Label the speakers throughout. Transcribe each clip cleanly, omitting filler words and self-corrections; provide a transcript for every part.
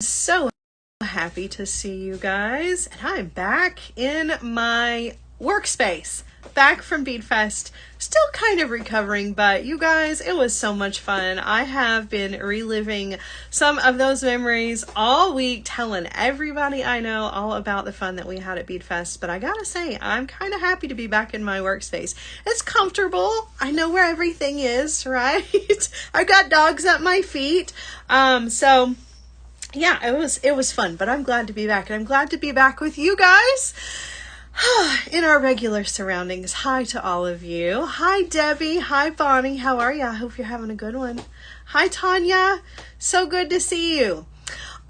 Speaker 1: So happy to see you guys, and I'm back in my workspace, back from Bead Fest. Still kind of recovering, but you guys, it was so much fun. I have been reliving some of those memories all week, telling everybody I know all about the fun that we had at Bead Fest. But I gotta say, I'm kind of happy to be back in my workspace. It's comfortable. I know where everything is, right? I got dogs at my feet. So yeah, it was fun, but I'm glad to be back, and I'm glad to be back with you guys in our regular surroundings. Hi to all of you. Hi Debbie. Hi Bonnie. How are you? I hope you're having a good one. Hi Tanya. So good to see you.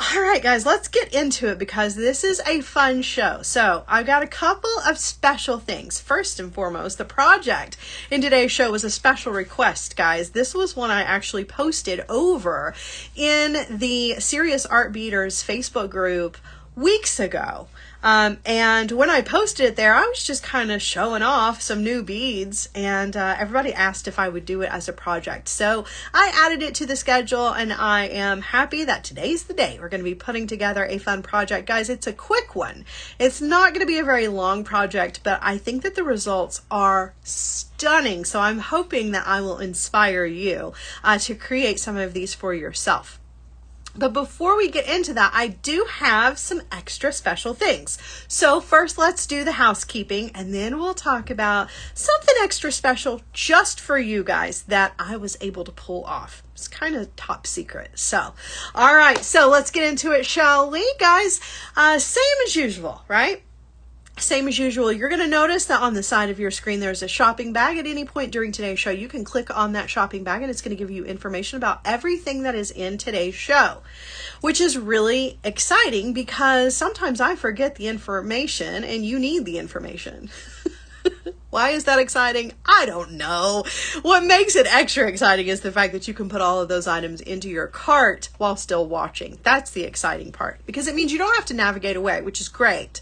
Speaker 1: All right, guys, let's get into it because this is a fun show. So I've got a couple of special things. First and foremost, the project in today's show was a special request, guys. This was one I actually posted over in the Serious Art Beaters Facebook group weeks ago. And when I posted it there, I was just kind of showing off some new beads, and everybody asked if I would do it as a project. So I added it to the schedule, and I am happy that today's the day we're going to be putting together a fun project. Guys, it's a quick one. It's not going to be a very long project, but I think that the results are stunning. So I'm hoping that I will inspire you to create some of these for yourself. But before we get into that, I do have some extra special things. So first, let's do the housekeeping, and then we'll talk about something extra special just for you guys that I was able to pull off. It's kind of top secret. So, all right, so let's get into it, shall we, guys? Same as usual, right? Same as usual, you're going to notice that on the side of your screen there's a shopping bag. At any point during today's show, you can click on that shopping bag and it's going to give you information about everything that is in today's show, which is really exciting because sometimes I forget the information and you need the information. Why is that exciting? I don't know. What makes it extra exciting is the fact that you can put all of those items into your cart while still watching. That's the exciting part, because it means you don't have to navigate away, which is great,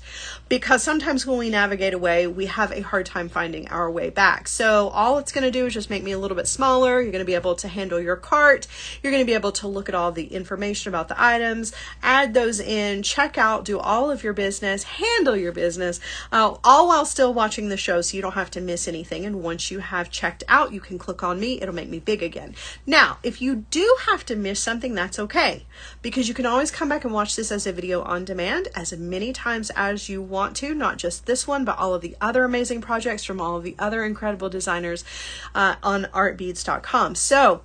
Speaker 1: because sometimes when we navigate away, we have a hard time finding our way back. So all it's going to do is just make me a little bit smaller. You're going to be able to handle your cart. You're going to be able to look at all the information about the items, add those in, check out, do all of your business, handle your business, all while still watching the show, so you don't have to miss anything. And once you have checked out, you can click on me. It'll make me big again. Now, if you do have to miss something, that's okay, because you can always come back and watch this as a video on demand as many times as you want to, not just this one, but all of the other amazing projects from all of the other incredible designers on artbeads.com. So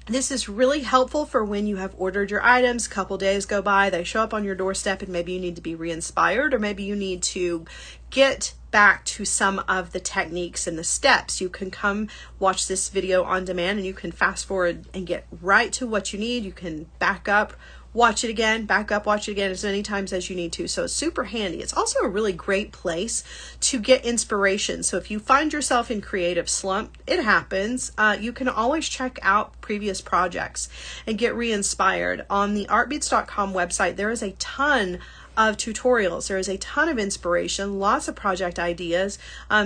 Speaker 1: this is really helpful for when you have ordered your items, a couple days go by, they show up on your doorstep, and maybe you need to be re-inspired, or maybe you need to get back to some of the techniques and the steps. You can come watch this video on demand and you can fast forward and get right to what you need. You can back up, watch it again, back up, watch it again as many times as you need to. So it's super handy. It's also a really great place to get inspiration. So if you find yourself in creative slump, it happens, you can always check out previous projects and get re-inspired. On the artbeads.com website, there is a ton of tutorials. There is a ton of inspiration, lots of project ideas.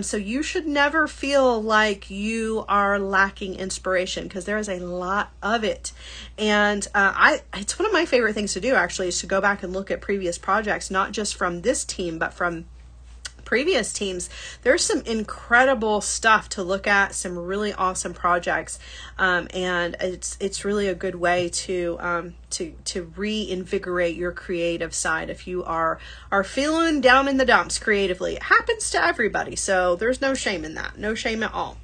Speaker 1: So you should never feel like you are lacking inspiration, because there is a lot of it. And it's one of my favorite things to do, actually, is to go back and look at previous projects, not just from this team, but from previous teams. There's some incredible stuff to look at, some really awesome projects, and it's really a good way to reinvigorate your creative side if you are feeling down in the dumps creatively. It happens to everybody, so there's no shame in that, no shame at all.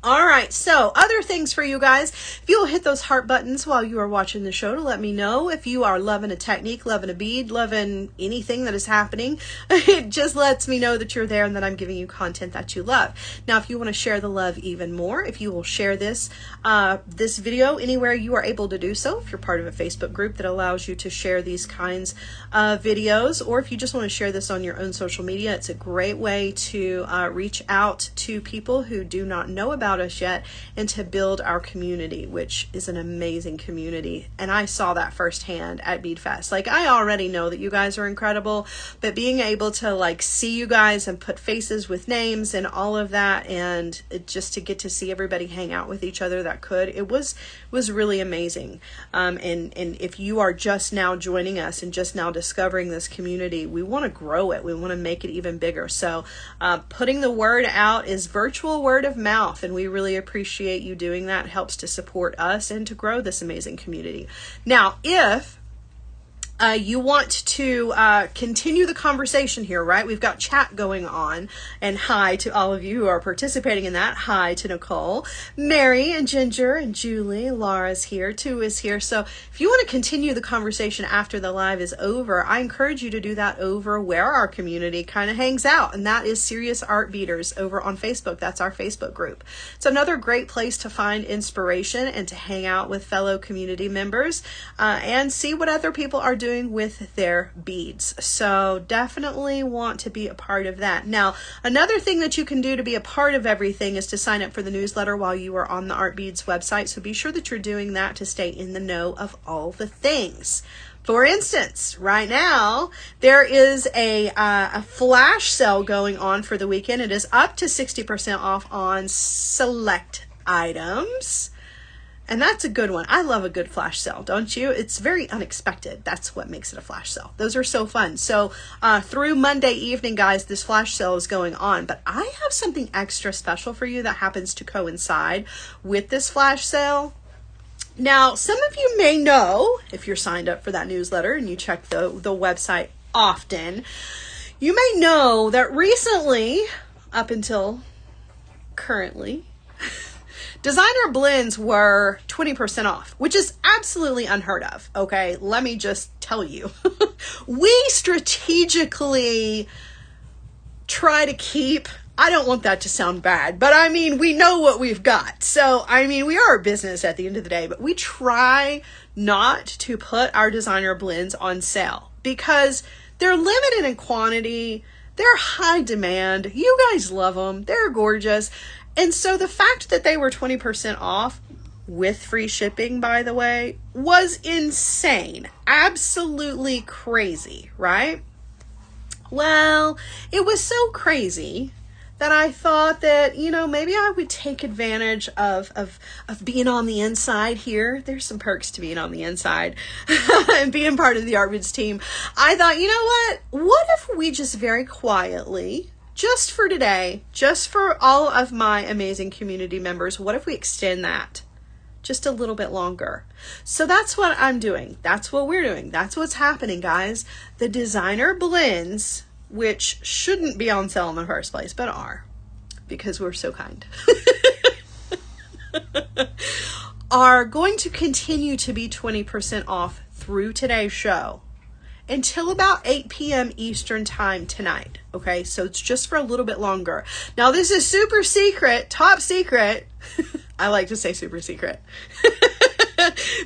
Speaker 1: All right, so other things for you guys. If you'll hit those heart buttons while you are watching the show to let me know if you are loving a technique, loving a bead, loving anything that is happening. It just lets me know that you're there and that I'm giving you content that you love. Now, if you want to share the love even more, if you will share this video anywhere you are able to do so, if you're part of a Facebook group that allows you to share these kinds of videos, or if you just want to share this on your own social media, it's a great way to reach out to people who do not know about about us yet, and to build our community, which is an amazing community. And I saw that firsthand at Beadfest. Like, I already know that you guys are incredible, but being able to like see you guys and put faces with names and all of that, and just to get to see everybody hang out with each other that could, it was really amazing. And if you are just now joining us and just now discovering this community, we want to grow it. We want to make it even bigger. So putting the word out is virtual word of mouth, and we really appreciate you doing that. It helps to support us and to grow this amazing community. Now, if you want to continue the conversation here, right? We've got chat going on, and hi to all of you who are participating in that. Hi to Nicole, Mary, and Ginger, and Julie. Laura's here, Tu is here. So if you want to continue the conversation after the live is over, I encourage you to do that over where our community kind of hangs out, and that is Serious Art Beaters over on Facebook. That's our Facebook group. It's another great place to find inspiration and to hang out with fellow community members and see what other people are doing with their beads. So definitely want to be a part of that. Now, another thing that you can do to be a part of everything is to sign up for the newsletter while you are on the Art Beads website. So be sure that you're doing that to stay in the know of all the things. For instance, right now, there is a flash sale going on for the weekend. It is up to 60% off on select items. And that's a good one. I love a good flash sale, don't you? It's very unexpected. That's what makes it a flash sale. Those are so fun. So through Monday evening, guys, this flash sale is going on. But I have something extra special for you that happens to coincide with this flash sale. Now, some of you may know, if you're signed up for that newsletter and you check the website often, you may know that recently, up until currently, designer blends were 20% off, which is absolutely unheard of. Okay, let me just tell you. We strategically try to keep, I don't want that to sound bad, but I mean, we know what we've got. So, I mean, we are a business at the end of the day, but we try not to put our designer blends on sale because they're limited in quantity. They're high demand. You guys love them. They're gorgeous. And so the fact that they were 20% off with free shipping, by the way, was insane. Absolutely crazy, right? Well, it was so crazy that I thought that, you know, maybe I would take advantage of being on the inside here. There's some perks to being on the inside and being part of the Artbids team. I thought, you know what if we just very quietly, just for today, just for all of my amazing community members, what if we extend that just a little bit longer? So that's what I'm doing. That's what we're doing. That's what's happening, guys. The designer blends, which shouldn't be on sale in the first place, but are, because we're so kind, are going to continue to be 20% off through today's show until about 8 p.m. Eastern time tonight. Okay, so it's just for a little bit longer. Now, this is super secret, top secret. I like to say super secret.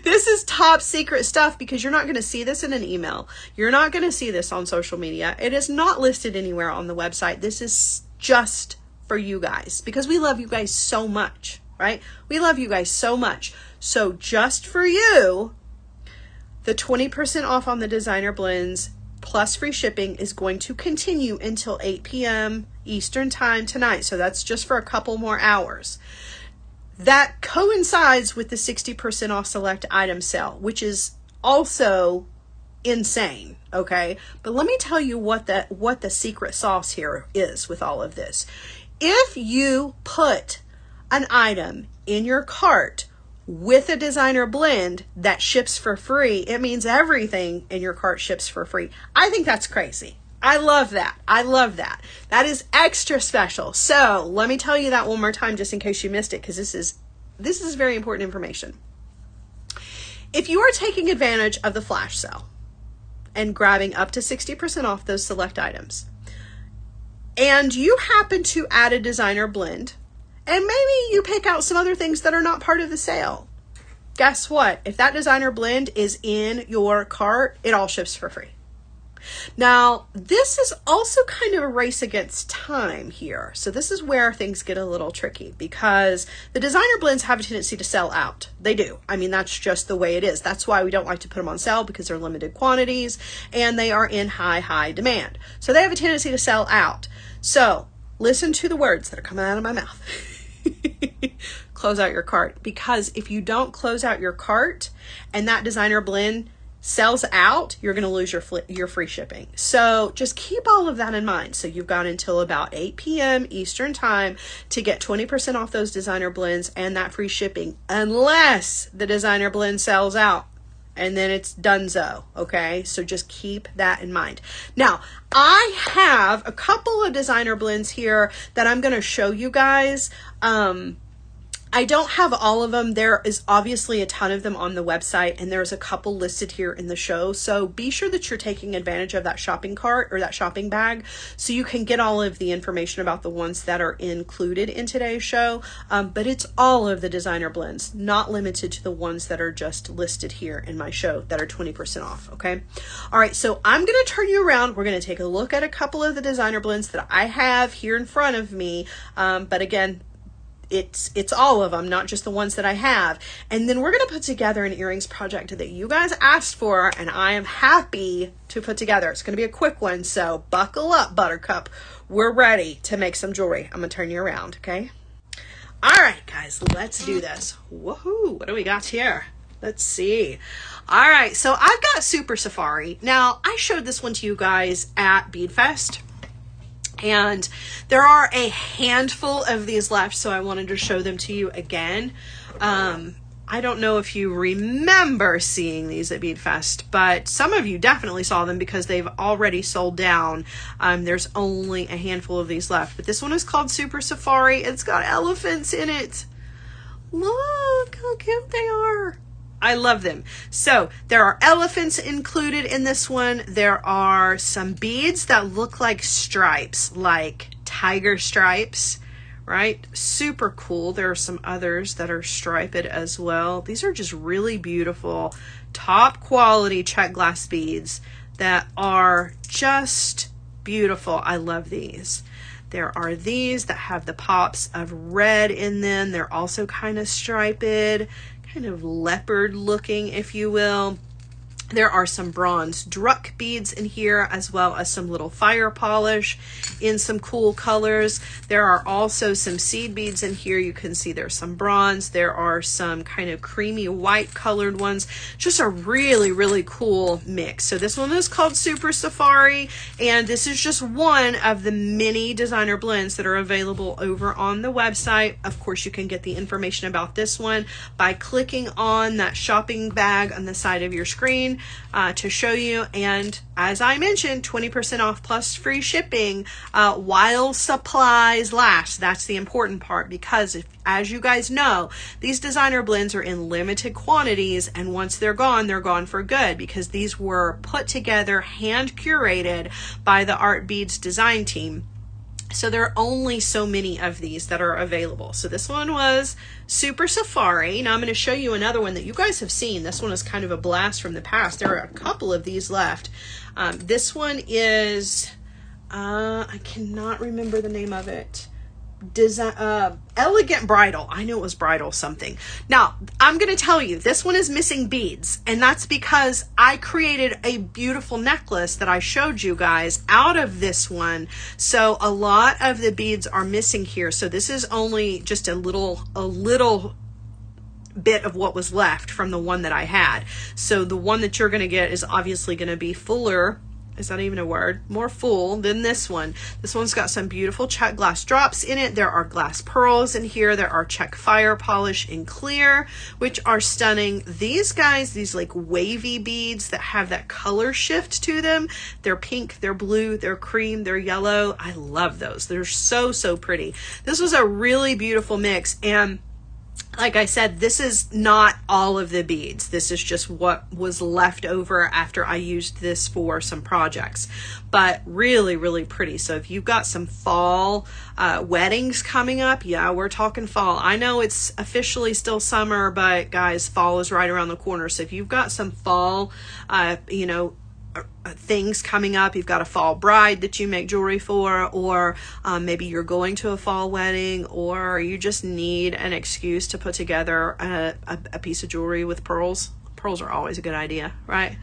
Speaker 1: This is top secret stuff because you're not going to see this in an email. You're not going to see this on social media. It is not listed anywhere on the website. This is just for you guys because we love you guys so much, right? We love you guys so much. So just for you, the 20% off on the designer blends plus free shipping is going to continue until 8 p.m. Eastern time tonight. So that's just for a couple more hours. That coincides with the 60% off select item sale, which is also insane, okay? But let me tell you what the secret sauce here is with all of this. If you put an item in your cart with a designer blend that ships for free, it means everything in your cart ships for free. I think that's crazy. I love that. I love that. That is extra special. So let me tell you that one more time, just in case you missed it, because this is very important information. If you are taking advantage of the flash sale and grabbing up to 60% off those select items, and you happen to add a designer blend, and maybe you pick out some other things that are not part of the sale, guess what? If that designer blend is in your cart, it all ships for free. Now, this is also kind of a race against time here. So this is where things get a little tricky because the designer blends have a tendency to sell out. They do. I mean, that's just the way it is. That's why we don't like to put them on sale, because they're limited quantities and they are in high demand. So they have a tendency to sell out. So listen to the words that are coming out of my mouth. Close out your cart, because if you don't close out your cart and that designer blend sells out, you're going to lose your free shipping. So just keep all of that in mind. So you've got until about 8 p.m. Eastern time to get 20% off those designer blends and that free shipping, unless the designer blend sells out, and then it's donezo. Okay, so just keep that in mind. Now, I have a couple of designer blends here that I'm going to show you guys. I don't have all of them. There is obviously a ton of them on the website, and there's a couple listed here in the show. So be sure that you're taking advantage of that shopping cart or that shopping bag so you can get all of the information about the ones that are included in today's show. But it's all of the designer blends, not limited to the ones that are just listed here in my show that are 20% off. Okay. All right. So I'm going to turn you around. We're going to take a look at a couple of the designer blends that I have here in front of me. But again, it's all of them, not just the ones that I have. And then we're going to put together an earrings project that you guys asked for, and I am happy to put together. It's going to be a quick one, so buckle up, Buttercup. We're ready to make some jewelry. I'm going to turn you around, okay? All right, guys, let's do this. Woohoo! What do we got here? Let's see. All right, so I've got Super Safari. Now, I showed this one to you guys at Bead Fest, and there are a handful of these left, so I wanted to show them to you again. I don't know if you remember seeing these at Bead Fest, but some of you definitely saw them because they've already sold down. There's only a handful of these left, but this one is called Super Safari. It's got elephants in it. Look how cute they are. I love them. So there are elephants included in this one. There are some beads that look like stripes, like tiger stripes, right? Super cool. There are some others that are striped as well. These are just really beautiful, top quality check glass beads that are just beautiful. I love these. There are these that have the pops of red in them. They're also kind of striped, kind of leopard looking, if you will. There are some bronze druck beads in here, as well as some little fire polish in some cool colors. There are also some seed beads in here. You can see there's some bronze. There are some kind of creamy white colored ones. Just a really, really cool mix. So this one is called Super Safari, and this is just one of the many designer blends that are available over on the website. Of course, you can get the information about this one by clicking on that shopping bag on the side of your screen to show you. And as I mentioned, 20% off plus free shipping while supplies last. That's the important part, because as you guys know, these designer blends are in limited quantities, and once they're gone for good, because these were put together, hand curated by the Art Beads design team. So there are only so many of these that are available. So this one was Super Safari. Now I'm going to show you another one that you guys have seen. This one is kind of a blast from the past. There are a couple of these left. This one is, I cannot remember the name of it. Elegant Bridal. I knew it was bridal something. Now I'm going to tell you, this one is missing beads, and that's because I created a beautiful necklace that I showed you guys out of this one. So a lot of the beads are missing here. So this is only just a little bit of what was left from the one that I had. So the one that you're going to get is obviously going to be fuller. Is that even a word? More full than this one. This one's got some beautiful check glass drops in it. There are glass pearls in here. There are check fire polish in clear, which are stunning. These guys, these like wavy beads that have that color shift to them. They're pink, they're blue, they're cream, they're yellow. I love those. They're so, so pretty. This was a really beautiful mix. And like I said, this is not all of the beads. This is just what was left over after I used this for some projects, but really, really pretty. So if you've got some fall weddings coming up, yeah, we're talking fall. I know it's officially still summer, but guys, fall is right around the corner. So if you've got some fall, things coming up. You've got a fall bride that you make jewelry for, or maybe you're going to a fall wedding, or you just need an excuse to put together a piece of jewelry with pearls. Pearls are always a good idea, right?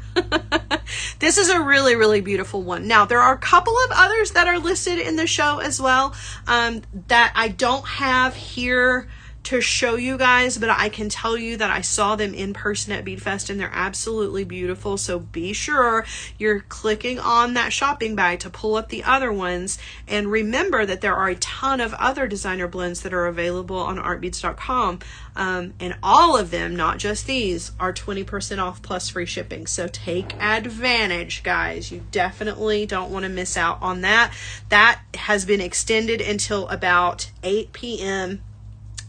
Speaker 1: This is a really, really beautiful one. Now, there are a couple of others that are listed in the show as well that I don't have here to show you guys, but I can tell you that I saw them in person at BeadFest and they're absolutely beautiful. So be sure you're clicking on that shopping bag to pull up the other ones. And remember that there are a ton of other designer blends that are available on artbeads.com. And all of them, not just these, are 20% off plus free shipping. So take advantage, guys. You definitely don't want to miss out on that. That has been extended until about 8 p.m.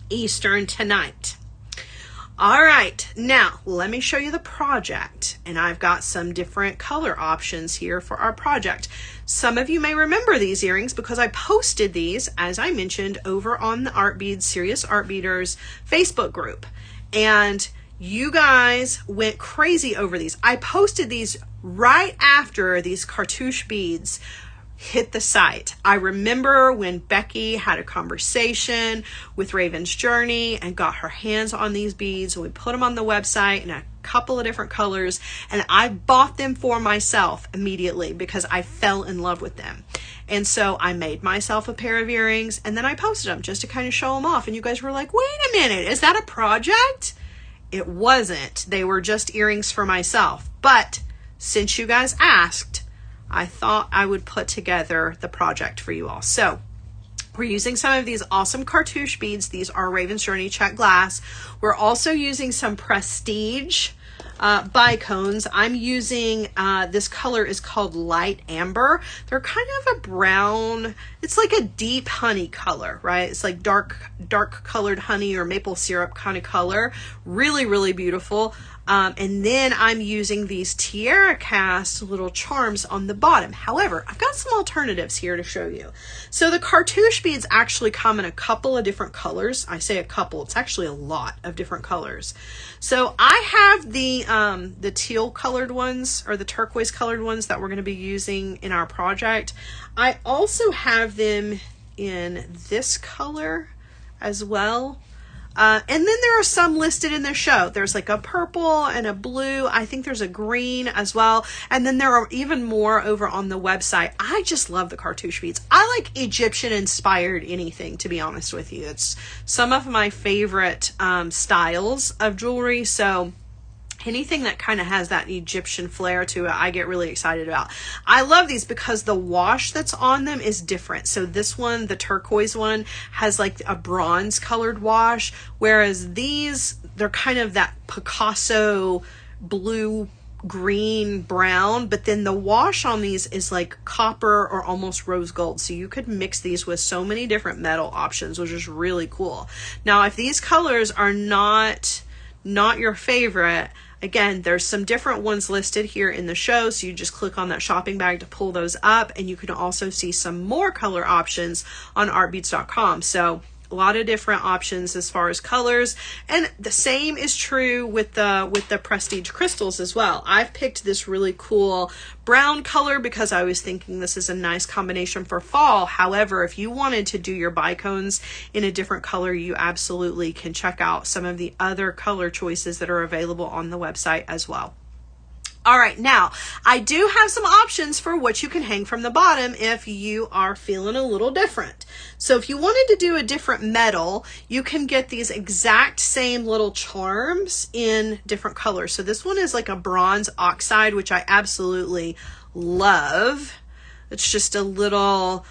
Speaker 1: Eastern tonight. All right, now let me show you the project, and I've got some different color options here for our project. Some of you may remember these earrings because I posted these, as I mentioned, over on the Art Beads Serious Art Beaters Facebook group, and you guys went crazy over these. I posted these right after these cartouche beads hit the site. I remember when Becky had a conversation with Raven's Journey and got her hands on these beads, and we put them on the website in a couple of different colors, and I bought them for myself immediately because I fell in love with them. And so I made myself a pair of earrings, and then I posted them just to kind of show them off, and you guys were like, wait a minute, is that a project? It wasn't. They were just earrings for myself. But since you guys asked, I thought I would put together the project for you all. So we're using some of these awesome cartouche beads. These are Raven's Journey check glass. We're also using some Prestige bicones. I'm using, this color is called Light Amber. They're kind of a brown, it's like a deep honey color, right? It's like dark colored honey or maple syrup kind of color. Really, really beautiful. And then I'm using these Tiara cast little charms on the bottom. However, I've got some alternatives here to show you. So the cartouche beads actually come in a couple of different colors. I say a couple, it's actually a lot of different colors. So I have the teal colored ones, or the turquoise colored ones, that we're going to be using in our project. I also have them in this color as well. And then there are some listed in the show. There's like a purple and a blue. I think there's a green as well. And then there are even more over on the website. I just love the cartouche beads. I like Egyptian inspired anything, to be honest with you. It's some of my favorite styles of jewelry. So anything that kind of has that Egyptian flair to it, I get really excited about. I love these because the wash that's on them is different. So this one, the turquoise one, has like a bronze colored wash, whereas these, they're kind of that Picasso blue, green, brown, but then the wash on these is like copper or almost rose gold. So you could mix these with so many different metal options, which is really cool. Now, if these colors are not your favorite, again, there's some different ones listed here in the show, so you just click on that shopping bag to pull those up, and you can also see some more color options on artbeads.com. So a lot of different options as far as colors, and the same is true with the Prestige crystals as well. I've picked this really cool brown color because I was thinking this is a nice combination for fall. However, if you wanted to do your bicones in a different color, you absolutely can check out some of the other color choices that are available on the website as well. All right, now I do have some options for what you can hang from the bottom if you are feeling a little different. So if you wanted to do a different metal, you can get these exact same little charms in different colors. So this one is like a bronze oxide, which I absolutely love. It's just a little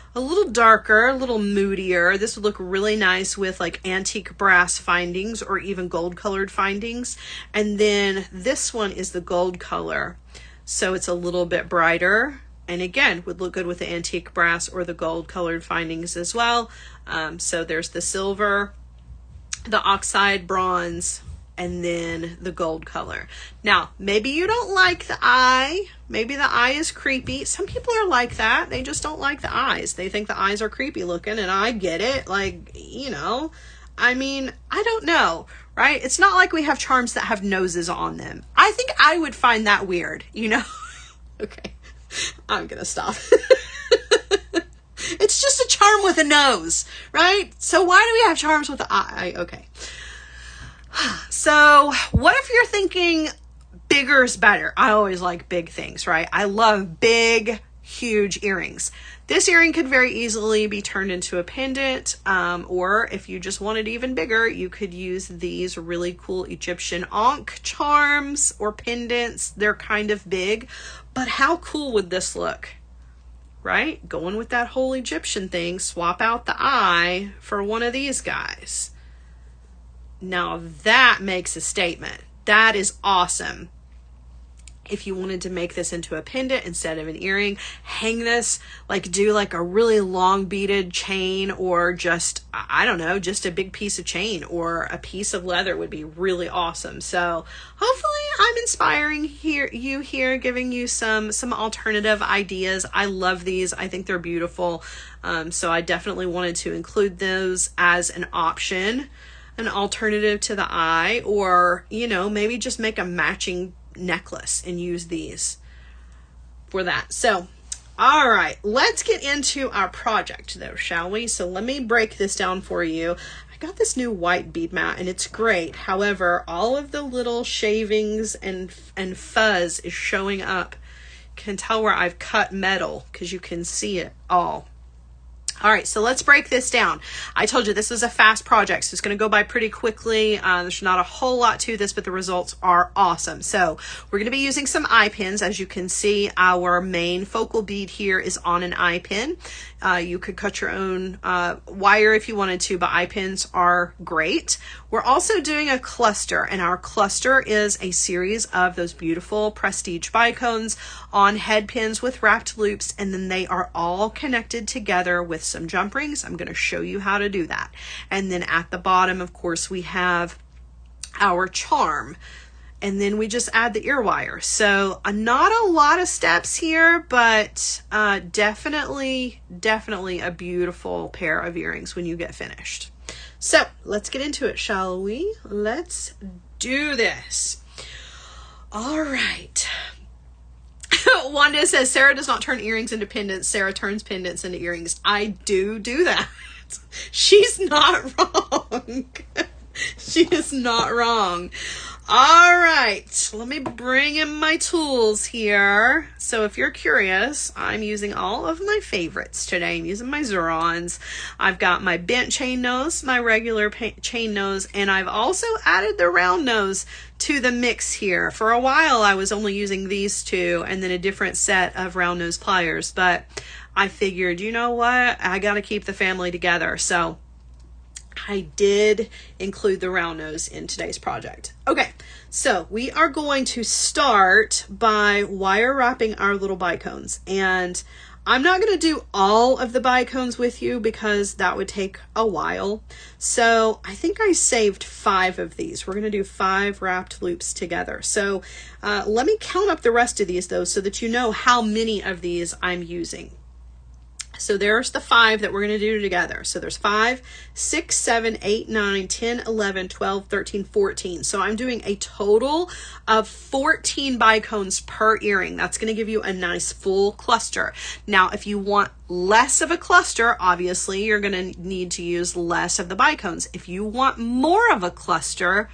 Speaker 1: darker, a little moodier. This would look really nice with like antique brass findings or even gold colored findings. And then this one is the gold color. So it's a little bit brighter. And again, would look good with the antique brass or the gold colored findings as well. So there's the silver, the oxide bronze, and then the gold color. Now, maybe you don't like the eye. Maybe the eye is creepy. Some people are like that. They just don't like the eyes. They think the eyes are creepy looking, and I get it. Like, you know, I mean, I don't know, right? It's not like we have charms that have noses on them. I think I would find that weird, you know? Okay, I'm gonna stop. It's just a charm with a nose, right? So why do we have charms with the eye? Okay. So what if you're thinking bigger is better? I always like big things, right? I love big, huge earrings. This earring could very easily be turned into a pendant, or if you just want it even bigger, you could use these really cool Egyptian ankh charms or pendants. They're kind of big, but how cool would this look? Right? Going with that whole Egyptian thing, swap out the eye for one of these guys. Now that makes a statement. That is awesome. If you wanted to make this into a pendant instead of an earring, hang this, like do like a really long beaded chain, or just, I don't know, just a big piece of chain or a piece of leather would be really awesome. So hopefully I'm inspiring you here, giving you some alternative ideas. I love these. I think they're beautiful. So I definitely wanted to include those as an option, an alternative to the eye, or, you know, maybe just make a matching necklace and use these for that. So, all right, let's get into our project though, shall we? So let me break this down for you. I got this new white bead mat and it's great. However, all of the little shavings and fuzz is showing up. You can tell where I've cut metal because you can see it all. All right, so let's break this down. I told you this is a fast project, so it's going to go by pretty quickly. There's not a whole lot to this, but the results are awesome. So we're going to be using some eye pins. As you can see, our main focal bead here is on an eye pin. You could cut your own wire if you wanted to, but eye pins are great. We're also doing a cluster, and our cluster is a series of those beautiful prestige bicones on head pins with wrapped loops, and then they are all connected together with some jump rings. I'm going to show you how to do that. And then at the bottom, of course, we have our charm. And then we just add the ear wire. So not a lot of steps here, but definitely a beautiful pair of earrings when you get finished. So let's get into it, shall we? Let's do this. All right. Wanda says, Sarah does not turn earrings into pendants. Sarah turns pendants into earrings. I do that. She's not wrong. She is not wrong. All right, let me bring in my tools here. So if you're curious, I'm using all of my favorites today. I'm using my Zurons. I've got my bent chain nose, my regular chain nose, and I've also added the round nose to the mix here. For a while, I was only using these two and then a different set of round nose pliers, but I figured, you know what? I got to keep the family together. So I did include the round nose in today's project. Okay, so we are going to start by wire wrapping our little bicones. And I'm not going to do all of the bicones with you because that would take a while. So I think I saved 5 of these. We're going to do 5 wrapped loops together. So let me count up the rest of these though, so that you know how many of these I'm using. So there's the 5 that we're going to do together. So there's 5, 6, 7, 8, 9, 10, 11, 12, 13, 14. So I'm doing a total of 14 bicones per earring. That's going to give you a nice full cluster. Now, if you want less of a cluster, obviously you're going to need to use less of the bicones. If you want more of a cluster,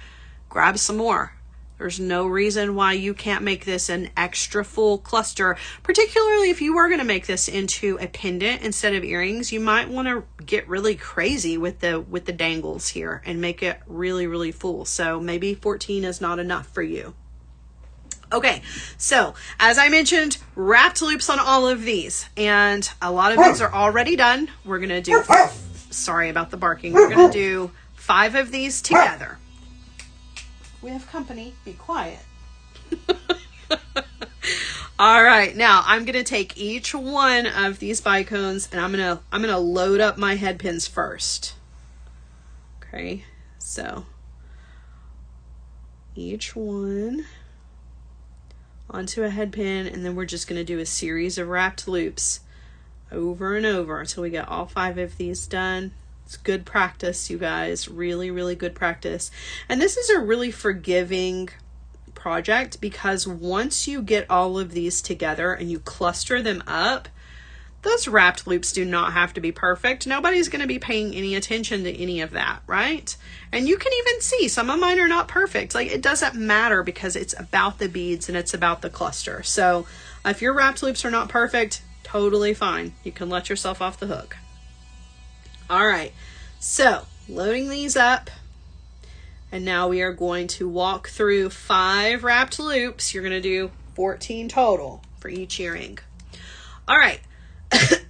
Speaker 1: grab some more. There's no reason why you can't make this an extra full cluster, particularly if you were going to make this into a pendant instead of earrings. You might want to get really crazy with the dangles here and make it really full. So maybe 14 is not enough for you. Okay, so as I mentioned, wrapped loops on all of these, and a lot of these are already done. We're going to do, sorry about the barking, we're going to do 5 of these together. We have company. Be quiet. All right, now I'm gonna take each one of these bicones and I'm gonna load up my head pins first. Okay, so each one onto a head pin, and then we're just gonna do a series of wrapped loops over and over until we get all 5 of these done. It's good practice, you guys. Really good practice. And this is a really forgiving project, because once you get all of these together and you cluster them up, those wrapped loops do not have to be perfect. Nobody's going to be paying any attention to any of that, right? And you can even see some of mine are not perfect. Like, it doesn't matter because it's about the beads and it's about the cluster. So if your wrapped loops are not perfect, totally fine. You can let yourself off the hook. All right, so loading these up. And now we are going to walk through 5 wrapped loops. You're going to do 14 total for each earring. All right.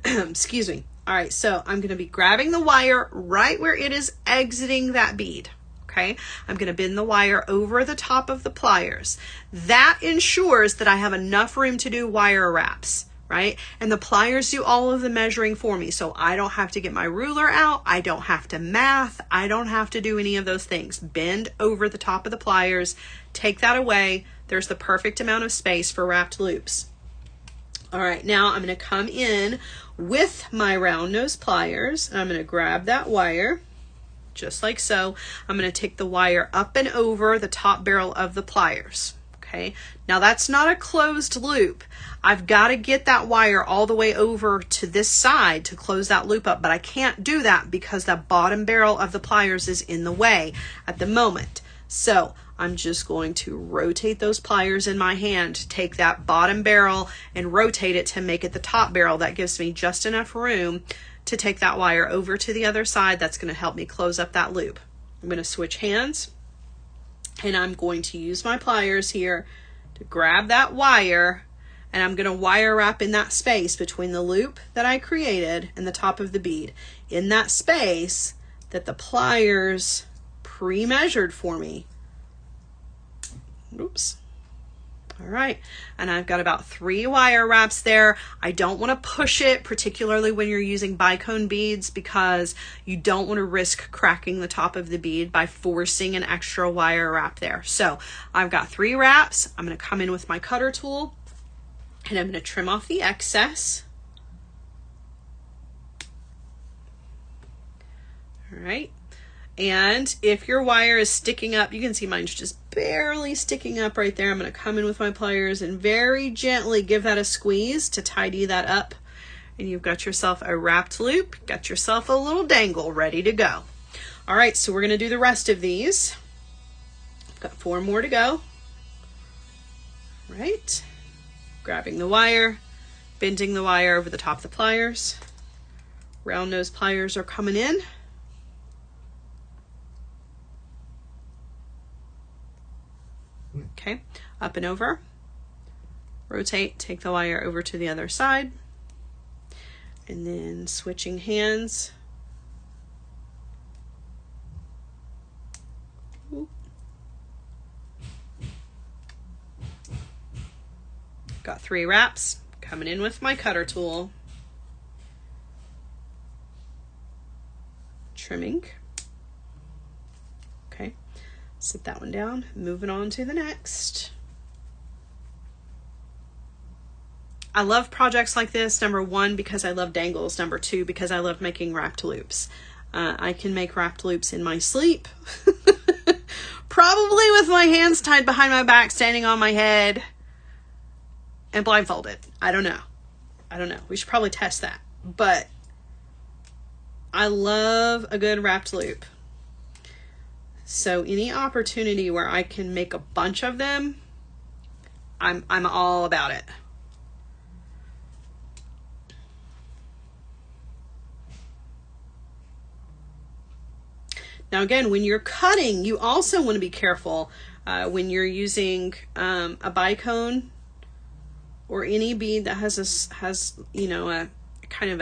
Speaker 1: Excuse me. All right, so I'm going to be grabbing the wire right where it is exiting that bead. Okay, I'm going to bend the wire over the top of the pliers. That ensures that I have enough room to do wire wraps, right? And the pliers do all of the measuring for me, so I don't have to get my ruler out. I don't have to math. I don't have to do any of those things. Bend over the top of the pliers, take that away. There's the perfect amount of space for wrapped loops. All right, now I'm going to come in with my round nose pliers, and I'm going to grab that wire just like so. I'm going to take the wire up and over the top barrel of the pliers. Okay, now that's not a closed loop. I've got to get that wire all the way over to this side to close that loop up, but I can't do that because the bottom barrel of the pliers is in the way at the moment. So I'm just going to rotate those pliers in my hand, take that bottom barrel and rotate it to make it the top barrel. That gives me just enough room to take that wire over to the other side. That's going to help me close up that loop. I'm going to switch hands, and I'm going to use my pliers here to grab that wire, and I'm going to wire wrap in that space between the loop that I created and the top of the bead, in that space that the pliers pre-measured for me. Oops. All right, and I've got about 3 wire wraps there. I don't want to push it, particularly when you're using bicone beads, because you don't want to risk cracking the top of the bead by forcing an extra wire wrap there. So I've got 3 wraps. I'm going to come in with my cutter tool, and I'm going to trim off the excess. All right. And if your wire is sticking up, you can see mine's just barely sticking up right there. I'm going to come in with my pliers and very gently give that a squeeze to tidy that up. And you've got yourself a wrapped loop, got yourself a little dangle ready to go. All right, so we're going to do the rest of these. I've got 4 more to go. All right, grabbing the wire, bending the wire over the top of the pliers. Round nose pliers are coming in. Okay, up and over, rotate, take the wire over to the other side, and then switching hands. Got 3 wraps, coming in with my cutter tool, trimming. Okay. Set that one down, moving on to the next. I love projects like this, number 1, because I love dangles, number 2, because I love making wrapped loops. I can make wrapped loops in my sleep, probably with my hands tied behind my back, standing on my head, and blindfolded. I don't know. We should probably test that. But I love a good wrapped loop. So any opportunity where I can make a bunch of them, I'm all about it. Now again, when you're cutting, you also want to be careful when you're using a bicone or any bead that has you know, a kind of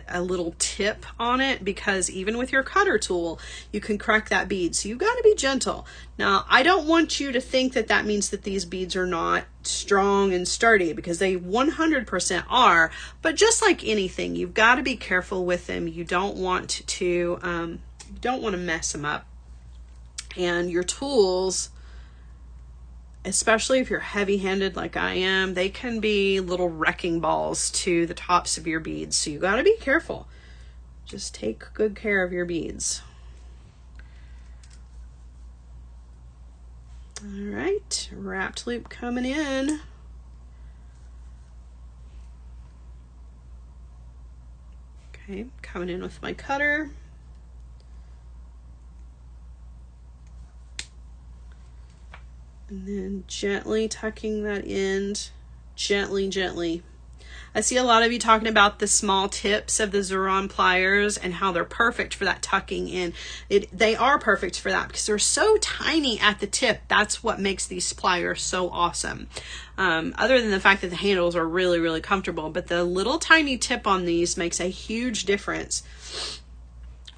Speaker 1: a little tip on it, because even with your cutter tool you can crack that bead, so you've got to be gentle. Now I don't want you to think that that means that these beads are not strong and sturdy, because they 100% are, but just like anything, you've got to be careful with them. You don't want to mess them up, and your tools, especially if you're heavy-handed like I am, they can be little wrecking balls to the tops of your beads. So you got to be careful. Just take good care of your beads. All right, wrapped loop coming in. Okay, coming in with my cutter. And then gently tucking that end, gently. I see a lot of you talking about the small tips of the Xuron pliers and how they're perfect for that tucking in. They are perfect for that because they're so tiny at the tip. That's what makes these pliers so awesome. Other than the fact that the handles are really, really comfortable, but the little tiny tip on these makes a huge difference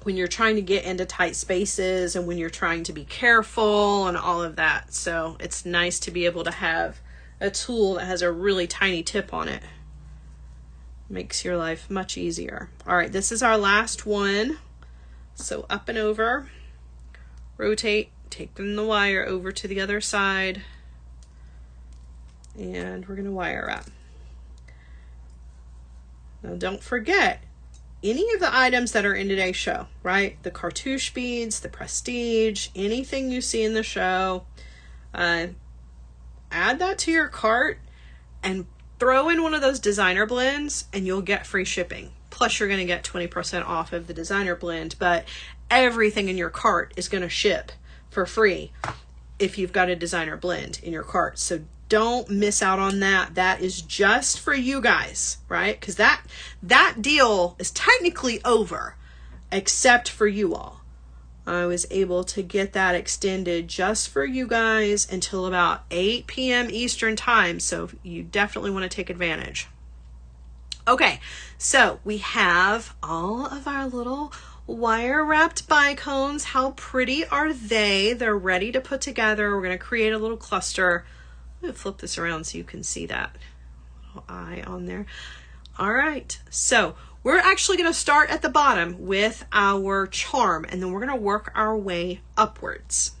Speaker 1: when you're trying to get into tight spaces and when you're trying to be careful and all of that. So it's nice to be able to have a tool that has a really tiny tip on it. Makes your life much easier. All right, this is our last one. So up and over, rotate, taking the wire over to the other side, and we're gonna wire up. Now don't forget, any of the items that are in today's show, right? The cartouche beads, the prestige, anything you see in the show, add that to your cart and throw in one of those designer blends and you'll get free shipping. Plus you're gonna get 20% off of the designer blend, but everything in your cart is gonna ship for free if you've got a designer blend in your cart. So don't miss out on that. That is just for you guys, right? Because that deal is technically over, except for you all. I was able to get that extended just for you guys until about 8 p.m. Eastern time. So you definitely want to take advantage. Okay, so we have all of our little wire wrapped bicones. How pretty are they? They're ready to put together. We're going to create a little cluster. I'm going to flip this around so you can see that little eye on there. All right, so we're actually going to start at the bottom with our charm, and then we're going to work our way upwards.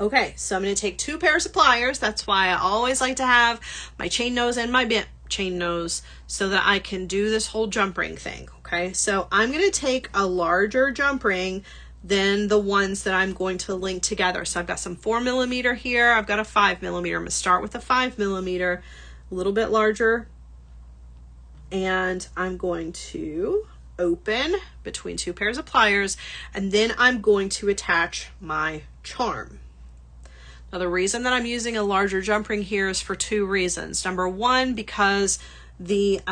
Speaker 1: Okay, so I'm going to take 2 pairs of pliers. That's why I always like to have my chain nose and my bent chain nose so that I can do this whole jump ring thing. Okay, so I'm going to take a larger jump ring than the ones that I'm going to link together. So I've got some 4mm here. I've got a 5mm. I'm going to start with a 5mm, a little bit larger. And I'm going to open between 2 pairs of pliers, and then I'm going to attach my charm. Now the reason that I'm using a larger jump ring here is for 2 reasons. Number 1, because the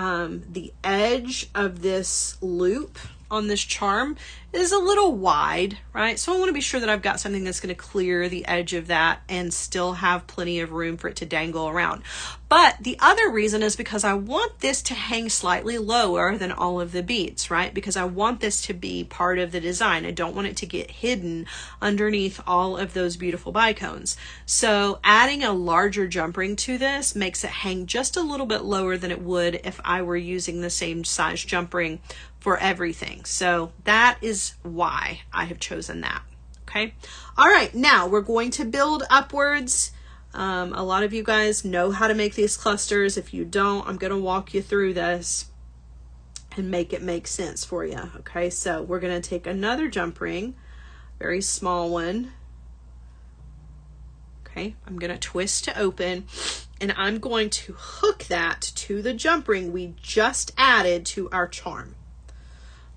Speaker 1: edge of this loop on this charm is a little wide, right? So I want to be sure that I've got something that's going to clear the edge of that and still have plenty of room for it to dangle around. But the other reason is because I want this to hang slightly lower than all of the beads, right? Because I want this to be part of the design. I don't want it to get hidden underneath all of those beautiful bicones. So adding a larger jump ring to this makes it hang just a little bit lower than it would if I were using the same size jump ring for everything. So that is why I have chosen that. Okay. All right. Now we're going to build upwards. A lot of you guys know how to make these clusters. If you don't, I'm going to walk you through this and make it make sense for you. Okay. So we're going to take another jump ring, very small one. Okay. I'm going to twist to open, and I'm going to hook that to the jump ring we just added to our charm.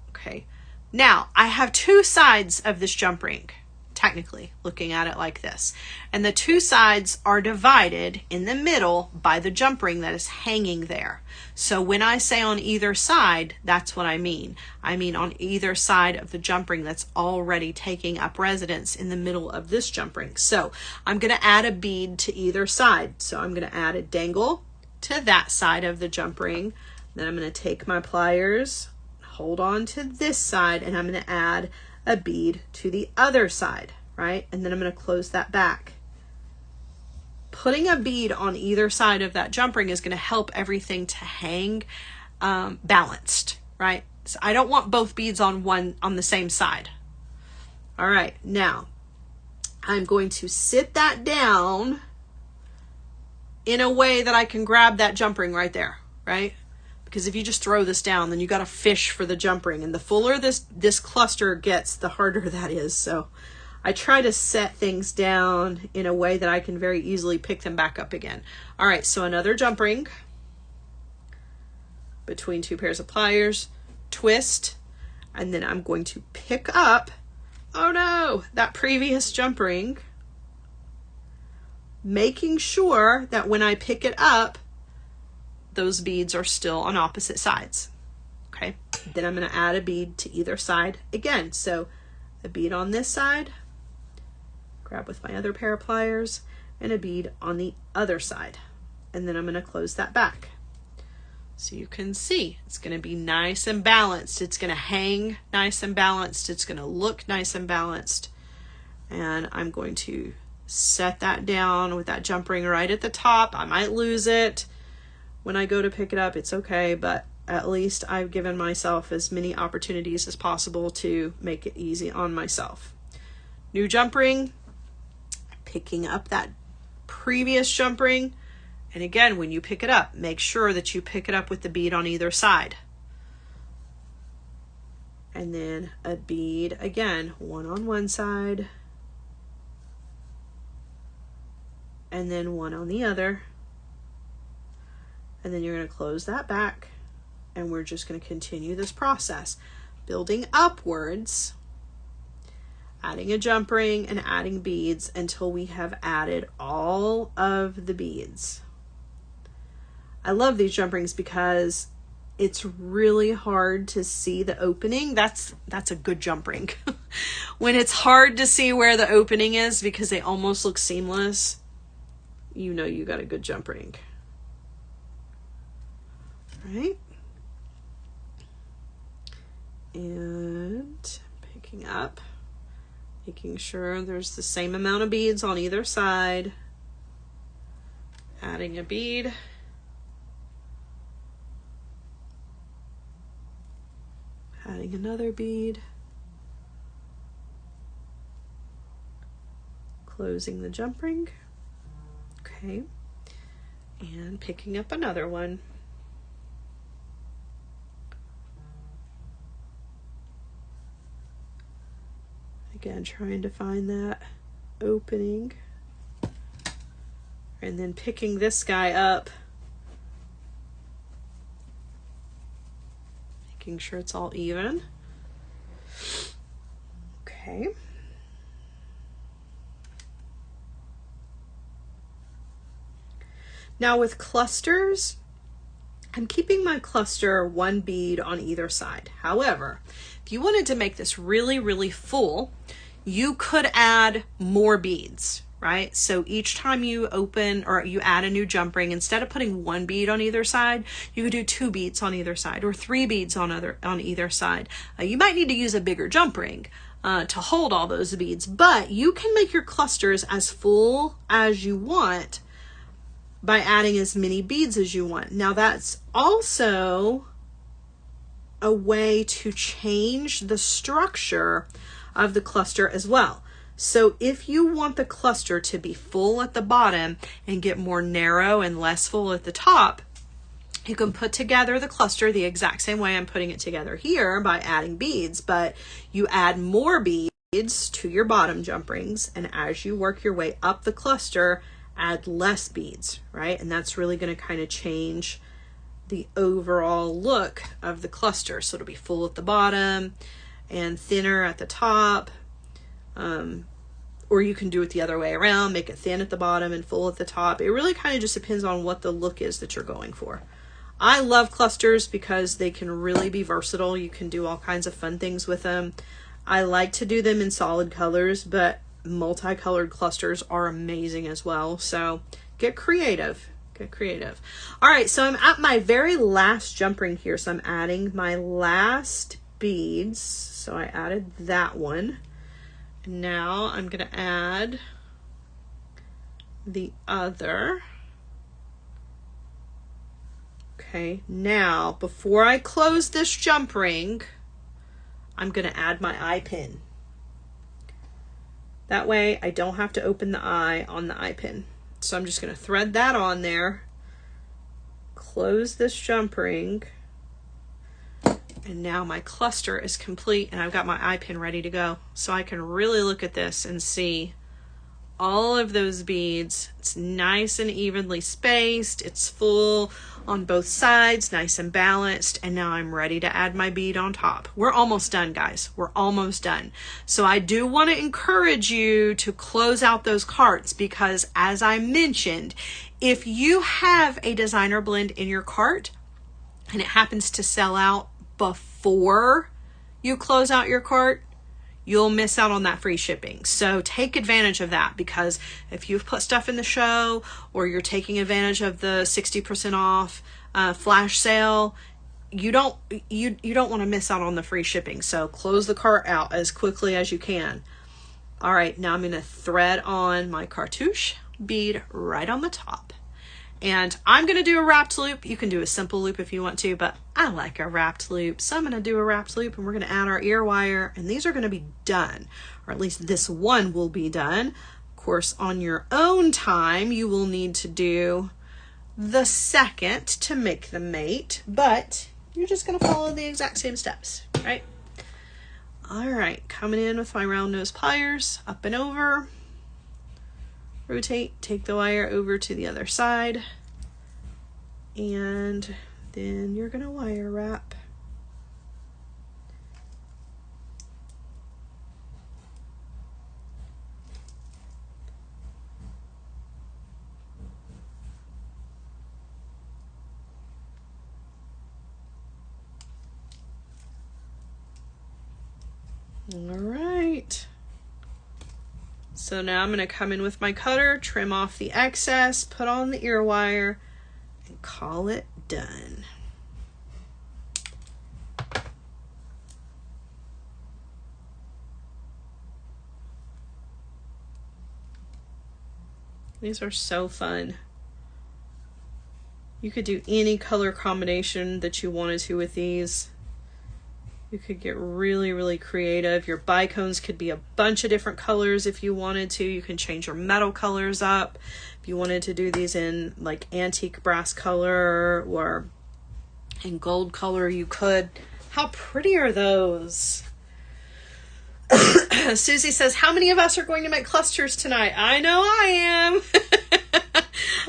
Speaker 1: Okay, now I have 2 sides of this jump ring, technically looking at it like this, and the 2 sides are divided in the middle by the jump ring that is hanging there. So when I say on either side, that's what I mean. I mean on either side of the jump ring that's already taking up residence in the middle of this jump ring. So I'm going to add a bead to either side. So I'm going to add a dangle to that side of the jump ring. Then I'm going to take my pliers, hold on to this side, and I'm going to add a bead to the other side, right? And then I'm going to close that back. Putting a bead on either side of that jump ring is going to help everything to hang balanced, right? So I don't want both beads on the same side. All right, now I'm going to sit that down in a way that I can grab that jump ring right there, right? Because if you just throw this down, then you got to fish for the jump ring, and the fuller this cluster gets, the harder that is. So I try to set things down in a way that I can very easily pick them back up again. All right, so another jump ring between two pairs of pliers, twist, and then I'm going to pick up, oh no, that previous jump ring, making sure that when I pick it up, those beads are still on opposite sides. Okay, then I'm going to add a bead to either side again. So a bead on this side, grab with my other pair of pliers, and a bead on the other side. And then I'm going to close that back. So you can see it's going to be nice and balanced. It's going to hang nice and balanced. It's going to look nice and balanced. And I'm going to set that down with that jump ring right at the top. I might lose it when I go to pick it up. It's okay, but at least I've given myself as many opportunities as possible to make it easy on myself. New jump ring, picking up that previous jump ring. And again, when you pick it up, make sure that you pick it up with the bead on either side. And then a bead again, one on one side, and then one on the other. And then you're going to close that back, and we're just going to continue this process, building upwards, adding a jump ring and adding beads until we have added all of the beads. I love these jump rings because it's really hard to see the opening. That's a good jump ring. When it's hard to see where the opening is because they almost look seamless, you know you got a good jump ring. Right? And picking up, making sure there's the same amount of beads on either side, adding a bead, adding another bead, closing the jump ring, okay, and picking up another one. Again, trying to find that opening, and then picking this guy up, making sure it's all even. Okay. Now with clusters, I'm keeping my cluster one bead on either side. However, if you wanted to make this really, really full, you could add more beads, right? So each time you open or you add a new jump ring, instead of putting one bead on either side, you could do 2 beads on either side or 3 beads on either side. You might need to use a bigger jump ring to hold all those beads, but you can make your clusters as full as you want by adding as many beads as you want. Now that's also a way to change the structure of the cluster as well. So if you want the cluster to be full at the bottom and get more narrow and less full at the top, you can put together the cluster the exact same way I'm putting it together here by adding beads, but you add more beads to your bottom jump rings, and as you work your way up the cluster, add less beads, right? And that's really going to kind of change the overall look of the cluster. So it'll be full at the bottom and thinner at the top. Or you can do it the other way around, make it thin at the bottom and full at the top. It really kind of just depends on what the look is that you're going for. I love clusters because they can really be versatile. You can do all kinds of fun things with them. I like to do them in solid colors, but multicolored clusters are amazing as well. So get creative, get creative. All right, so I'm at my very last jump ring here. So I'm adding my last beads. So I added that one. Now I'm going to add the other. Okay, now before I close this jump ring, I'm going to add my eye pin. That way I don't have to open the eye on the eye pin. So I'm just going to thread that on there, close this jump ring, And now my cluster is complete and I've got my eye pin ready to go. So I can really look at this and see all of those beads. It's nice and evenly spaced. It's full on both sides, nice and balanced. And now I'm ready to add my bead on top. We're almost done, guys. We're almost done. So I do want to encourage you to close out those carts because, as I mentioned, if you have a designer blend in your cart and it happens to sell out before you close out your cart, you'll miss out on that free shipping. So take advantage of that, because if you've put stuff in the show or you're taking advantage of the 60% off flash sale, you don't want to miss out on the free shipping. So close the cart out as quickly as you can. All right, now I'm going to thread on my cartouche bead right on the top. And I'm going to do a wrapped loop. You can do a simple loop if you want to, but I like a wrapped loop. So I'm going to do a wrapped loop and we're going to add our ear wire, and these are going to be done, or at least this one will be done. Of course, on your own time, you will need to do the second to make the mate, but you're just going to follow the exact same steps, right? All right, coming in with my round nose pliers, up and over. Rotate, take the wire over to the other side, and then you're going to wire wrap. All right. So now I'm going to come in with my cutter, trim off the excess, put on the ear wire, and call it done. These are so fun. You could do any color combination that you wanted to with these. You could get really, really creative. Your bicones could be a bunch of different colors if you wanted to. You can change your metal colors up. If you wanted to do these in like antique brass color or in gold color, you could. How pretty are those? Susie says, how many of us are going to make clusters tonight? I know I am.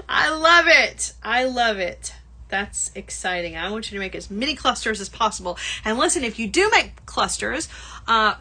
Speaker 1: I love it. I love it. That's exciting. I want you to make as many clusters as possible. And listen, if you do make clusters,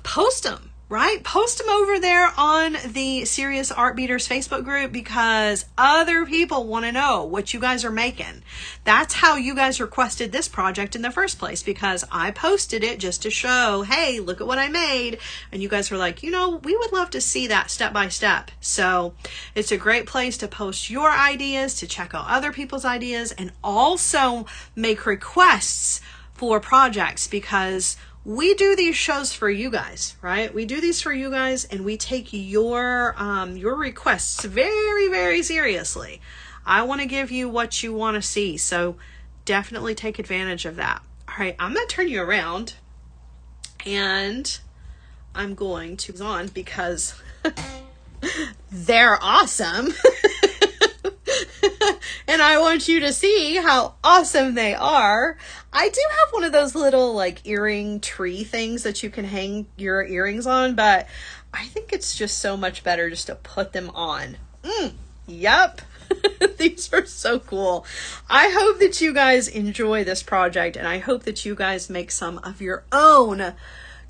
Speaker 1: post them, right? Post them over there on the Serious Art Beaters Facebook group, because other people want to know what you guys are making. That's how you guys requested this project in the first place, because I posted it just to show, hey, look at what I made. And you guys were like, you know, we would love to see that step by step. So it's a great place to post your ideas, to check out other people's ideas, and also make requests for projects, because we do these shows for you guys, right? We do these for you guys, and we take your requests very, very seriously. I want to give you what you want to see, so definitely take advantage of that. All right, I'm going to turn you around, and I'm going to on because they're awesome. And I want you to see how awesome they are. I do have one of those little like earring tree things that you can hang your earrings on, but I think it's just so much better just to put them on. Yep. These are so cool. I hope that you guys enjoy this project, and I hope that you guys make some of your own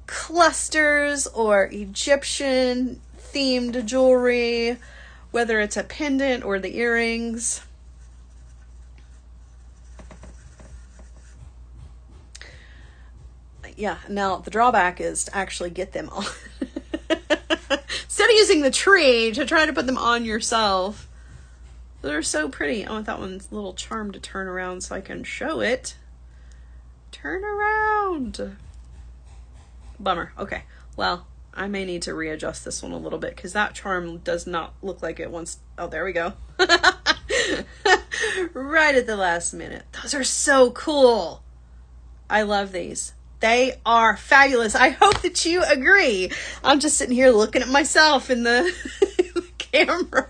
Speaker 1: clusters or Egyptian themed jewelry, whether it's a pendant or the earrings. Yeah, now the drawback is to actually get them on. Instead of using the tree to try to put them on yourself. They're so pretty. I want that one's little charm to turn around so I can show it. Turn around. Bummer. Okay, well, I may need to readjust this one a little bit because that charm does not look like it wants. Oh, there we go. Right at the last minute. Those are so cool. I love these. They are fabulous. I hope that you agree. I'm just sitting here looking at myself in the, in the camera.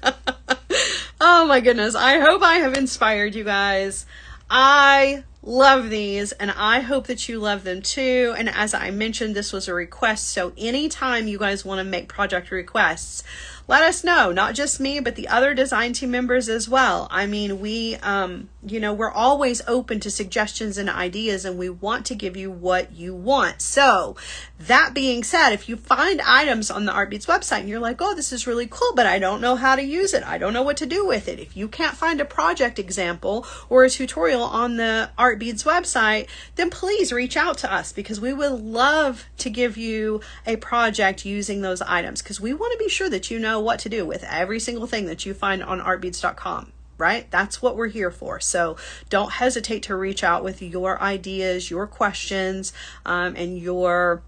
Speaker 1: Oh my goodness. I hope I have inspired you guys. I Love these, and I hope that you love them too. And as I mentioned, this was a request, so anytime you guys want to make project requests, let us know. Not just me, but the other design team members as well. I mean, we're always open to suggestions and ideas, and we want to give you what you want. So that being said, if you find items on the Artbeats website and you're like, oh, this is really cool, but I don't know how to use it, I don't know what to do with it. If you can't find a project example or a tutorial on the Artbeats website, then please reach out to us, because we would love to give you a project using those items, because we want to be sure that you know what to do with every single thing that you find on artbeats.com, right? That's what we're here for. So don't hesitate to reach out with your ideas, your questions, and your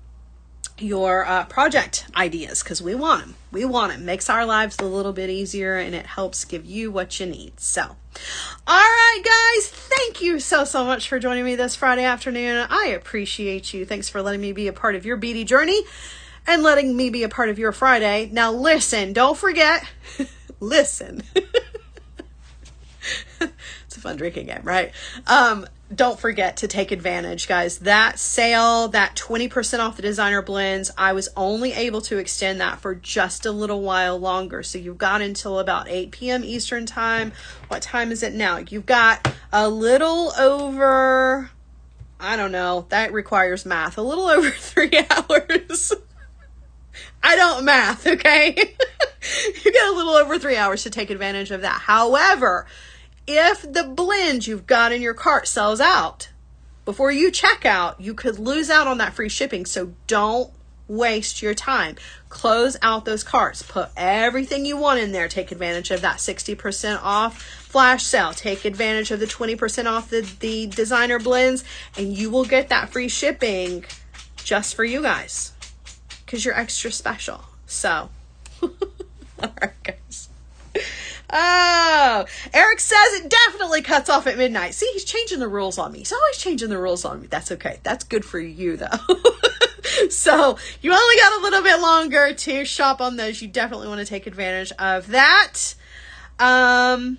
Speaker 1: project ideas, because we want them. We want it. Makes our lives a little bit easier, and it helps give you what you need. So, all right, guys, thank you so much for joining me this Friday afternoon. I appreciate you. Thanks for letting me be a part of your beadie journey and letting me be a part of your Friday. Now listen, don't forget, listen. It's a fun drinking game, right? Don't forget to take advantage, guys. That sale, that 20% off the designer blends, I was only able to extend that for just a little while longer. So you've got until about 8 p.m. Eastern time. What time is it now? You've got a little over, I don't know, that requires math, a little over 3 hours. I don't math, okay? You get a little over 3 hours to take advantage of that. However, if the blend you've got in your cart sells out before you check out, you could lose out on that free shipping. So don't waste your time. Close out those carts. Put everything you want in there. Take advantage of that 60% off flash sale. Take advantage of the 20% off the designer blends, and you will get that free shipping just for you guys, because you're extra special. So, all right, guys. Oh, Eric says it definitely cuts off at midnight. See, he's changing the rules on me. He's always changing the rules on me. That's okay. That's good for you, though. So you only got a little bit longer to shop on those. You definitely want to take advantage of that. And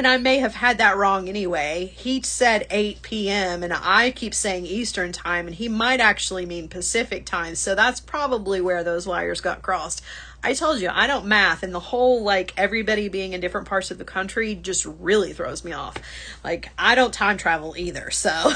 Speaker 1: I may have had that wrong anyway. He said 8 p.m. and I keep saying Eastern time, and he might actually mean Pacific time. So that's probably where those wires got crossed. I told you, I don't math, and the whole, like, everybody being in different parts of the country just really throws me off. Like, I don't time travel either, so. All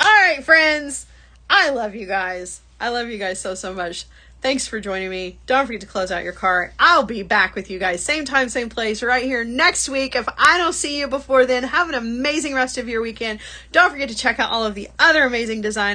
Speaker 1: right, friends. I love you guys. I love you guys so much. Thanks for joining me. Don't forget to close out your cart. I'll be back with you guys same time, same place, right here next week. If I don't see you before then, have an amazing rest of your weekend. Don't forget to check out all of the other amazing designs